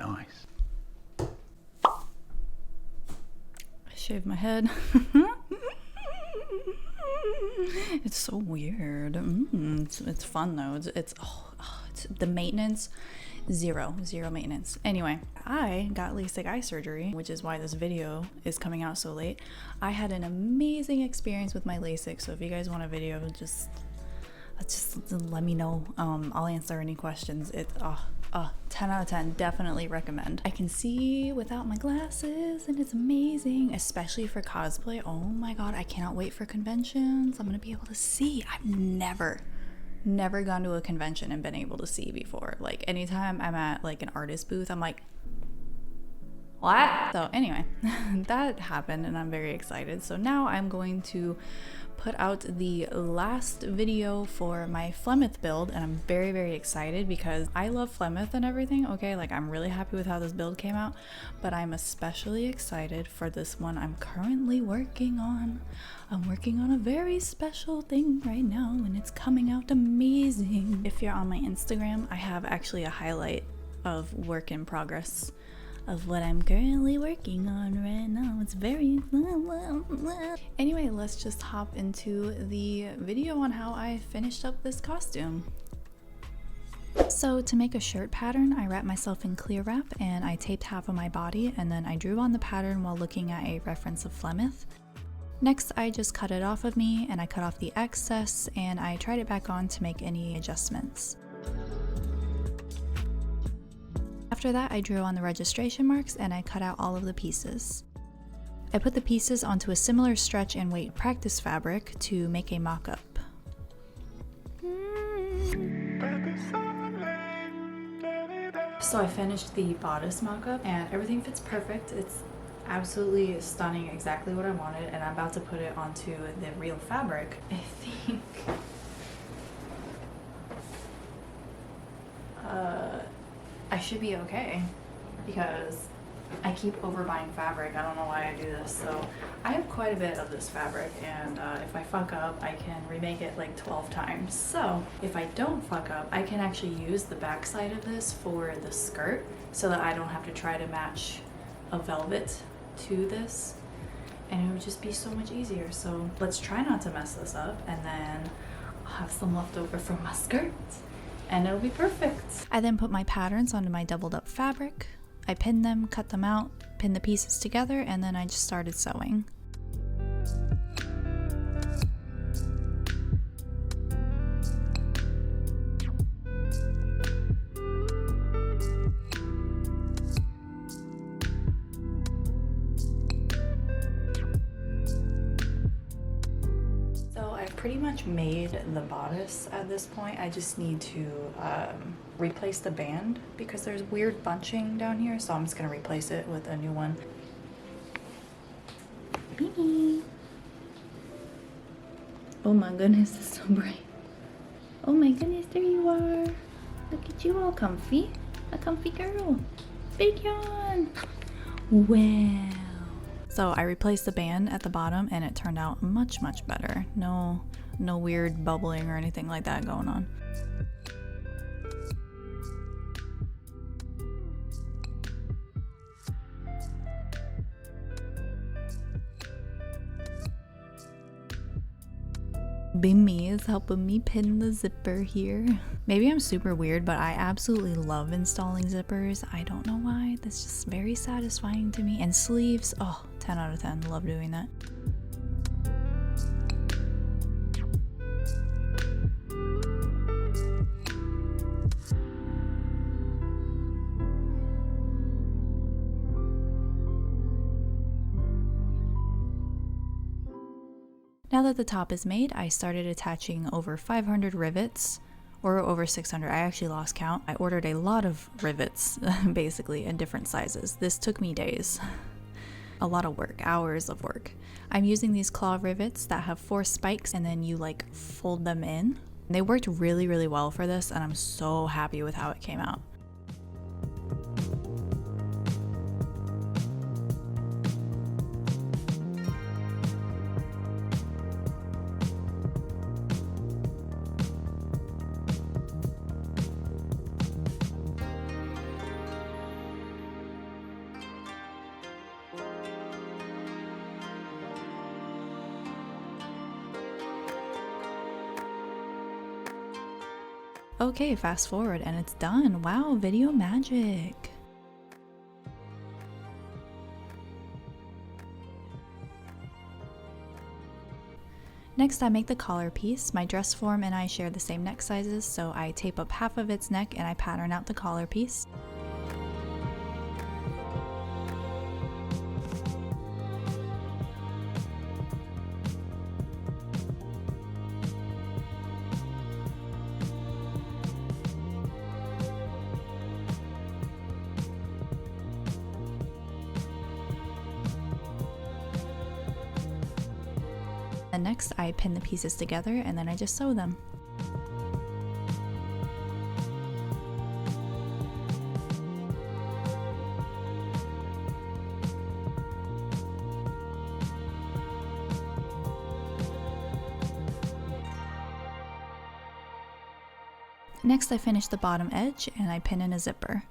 nice. I shaved my head. It's so weird. It's fun though. It's the maintenance, zero maintenance. Anyway, I got LASIK eye surgery, which is why this video is coming out so late. I had an amazing experience with my LASIK, so if you guys want a video, just let me know. I'll answer any questions. It's 10 out of 10, definitely recommend. I can see without my glasses and it's amazing, especially for cosplay. Oh my god, I cannot wait for conventions. I'm gonna be able to see. I've never gone to a convention and been able to see before. Like anytime I'm at like an artist booth, I'm like, what? So anyway, that happened and I'm very excited. So now I'm going to put out the last video for my Flemeth build, and I'm very excited because I love Flemeth and everything, okay? Like I'm really happy with how this build came out, but I'm especially excited for this one I'm currently working on. I'm working on a very special thing right now and it's coming out amazing. If you're on my Instagram, I have actually a highlight of work in progress of what I'm currently working on right now. It's very anyway, let's just hop into the video on how I finished up this costume. So to make a shirt pattern, I wrapped myself in clear wrap and I taped half of my body, and then I drew on the pattern while looking at a reference of Flemeth. Next, I just cut it off of me and I cut off the excess and I tried it back on to make any adjustments. After that, I drew on the registration marks and I cut out all of the pieces. I put the pieces onto a similar stretch and weight practice fabric to make a mock-up. So I finished the bodice mock-up and everything fits perfect. It's absolutely stunning, exactly what I wanted, and I'm about to put it onto the real fabric. I think I should be okay because I keep overbuying fabric. I don't know why I do this. So I have quite a bit of this fabric, and if I fuck up, I can remake it like 12 times. So if I don't fuck up, I can actually use the back side of this for the skirt so that I don't have to try to match a velvet to this, and it would just be so much easier. So let's try not to mess this up, and then I'll have some left over from my skirt and it'll be perfect. I then put my patterns onto my doubled up fabric. I pinned them, cut them out, pinned the pieces together, and then I just started sewing. Pretty much made the bodice at this point. I just need to replace the band because there's weird bunching down here, so I'm just gonna replace it with a new one. Beanie. Oh my goodness, it's so bright. Oh my goodness, there you are. Look at you, all comfy. A comfy girl. Big yawn. Wow. So I replaced the band at the bottom and it turned out much better. No weird bubbling or anything like that going on. Bimmy is helping me pin the zipper here. Maybe I'm super weird, but I absolutely love installing zippers. I don't know why. That's just very satisfying to me. And sleeves, oh, 10 out of 10. Love doing that. Now that the top is made, I started attaching over 500 rivets, or over 600, I actually lost count. I ordered a lot of rivets, basically, in different sizes. This took me days. A lot of work, hours of work. I'm using these claw rivets that have 4 spikes and then you like fold them in. They worked really well for this and I'm so happy with how it came out. Okay, fast forward and it's done. Wow, video magic. Next, I make the collar piece. My dress form and I share the same neck sizes, so I tape up half of its neck and I pattern out the collar piece. And next I pin the pieces together and then I just sew them. Next I finish the bottom edge and I pin in a zipper.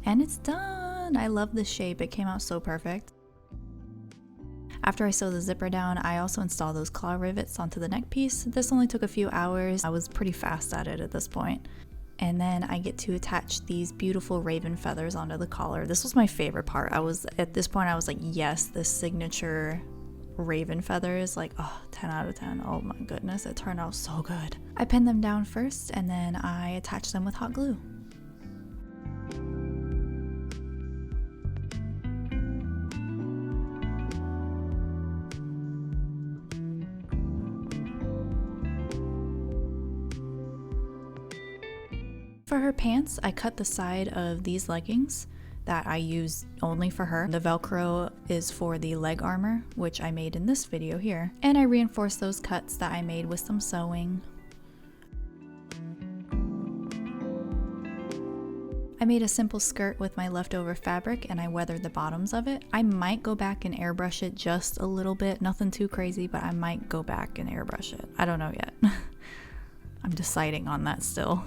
And it's done! I love this shape, it came out so perfect. After I sew the zipper down, I also install those claw rivets onto the neck piece. This only took a few hours. I was pretty fast at it at this point. And then I get to attach these beautiful raven feathers onto the collar. This was my favorite part. At this point I was like, yes, this signature raven feathers, like, oh, 10 out of 10. Oh my goodness, it turned out so good. I pin them down first and then I attach them with hot glue. For her pants, I cut the side of these leggings that I use only for her. The Velcro is for the leg armor, which I made in this video here. And I reinforced those cuts that I made with some sewing. I made a simple skirt with my leftover fabric and I weathered the bottoms of it. I might go back and airbrush it just a little bit, nothing too crazy, but I might go back and airbrush it. I don't know yet. I'm deciding on that still.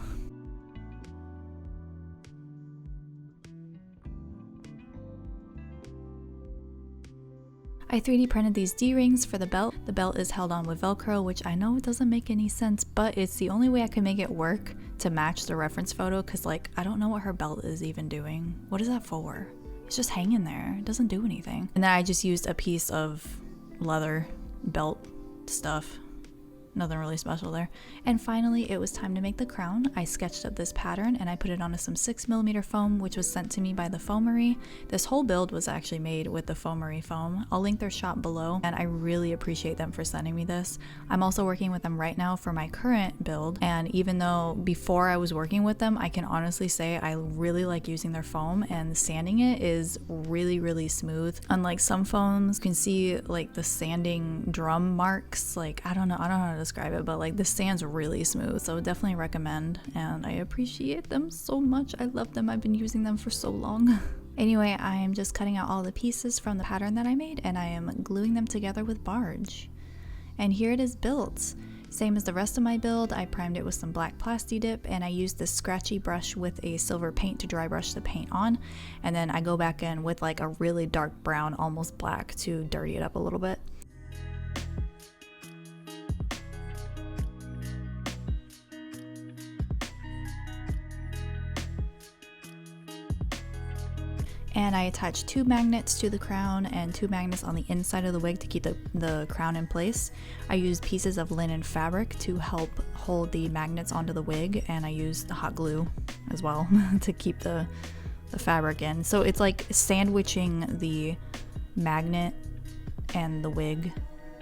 I 3D printed these D-rings for the belt. The belt is held on with Velcro, which I know doesn't make any sense, but it's the only way I can make it work to match the reference photo, because like, I don't know what her belt is even doing. What is that for? It's just hanging there. It doesn't do anything. And then I just used a piece of leather belt stuff. Nothing really special there. And finally, it was time to make the crown. I sketched up this pattern and I put it onto some 6mm foam, which was sent to me by TheFoamory. This whole build was actually made with TheFoamory foam. I'll link their shop below, and I really appreciate them for sending me this. I'm also working with them right now for my current build, and even though before I was working with them, I can honestly say I really like using their foam, and sanding it is really, really smooth. Unlike some foams, you can see like the sanding drum marks. Like, I don't know how to describe it, but like this sand's really smooth, so definitely recommend, and I appreciate them so much. I love them. I've been using them for so long. Anyway, I am just cutting out all the pieces from the pattern that I made and I am gluing them together with barge. And here it is built. Same as the rest of my build, I primed it with some black Plasti Dip and I used this scratchy brush with a silver paint to dry brush the paint on, and then I go back in with like a really dark brown, almost black, to dirty it up a little bit. And I attached 2 magnets to the crown and 2 magnets on the inside of the wig to keep the crown in place. I used pieces of linen fabric to help hold the magnets onto the wig, and I used the hot glue as well to keep the fabric in. So it's like sandwiching the magnet and the wig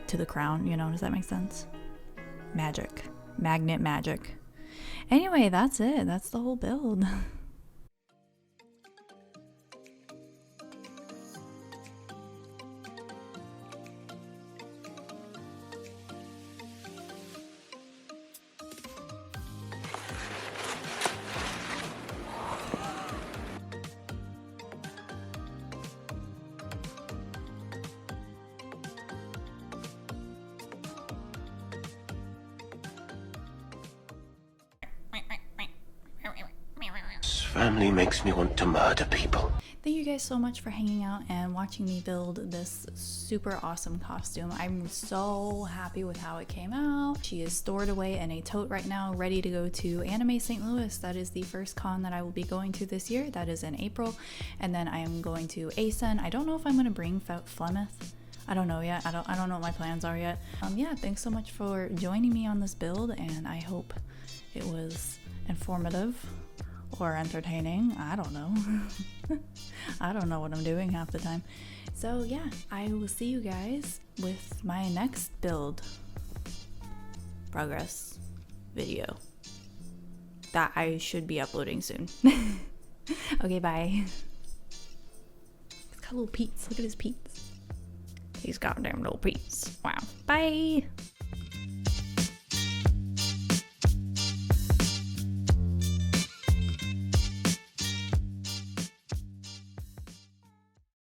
to the crown, you know, does that make sense? Magic. Magnet magic. Anyway, that's it. That's the whole build. family makes me want to murder people. Thank you guys so much for hanging out and watching me build this super awesome costume. I'm so happy with how it came out. She is stored away in a tote right now, ready to go to Anime St. Louis. That is the first con that I will be going to this year. That is in April. And then I am going to ASEN. I don't know if I'm going to bring Flemeth. I don't know yet. I don't know what my plans are yet. Yeah, thanks so much for joining me on this build, and I hope it was informative or entertaining. I don't know. I don't know what I'm doing half the time. So yeah, I will see you guys with my next build progress video that I should be uploading soon. Okay, bye. He's got little peats. Look at his peats. He's goddamn little peats. Wow. Bye.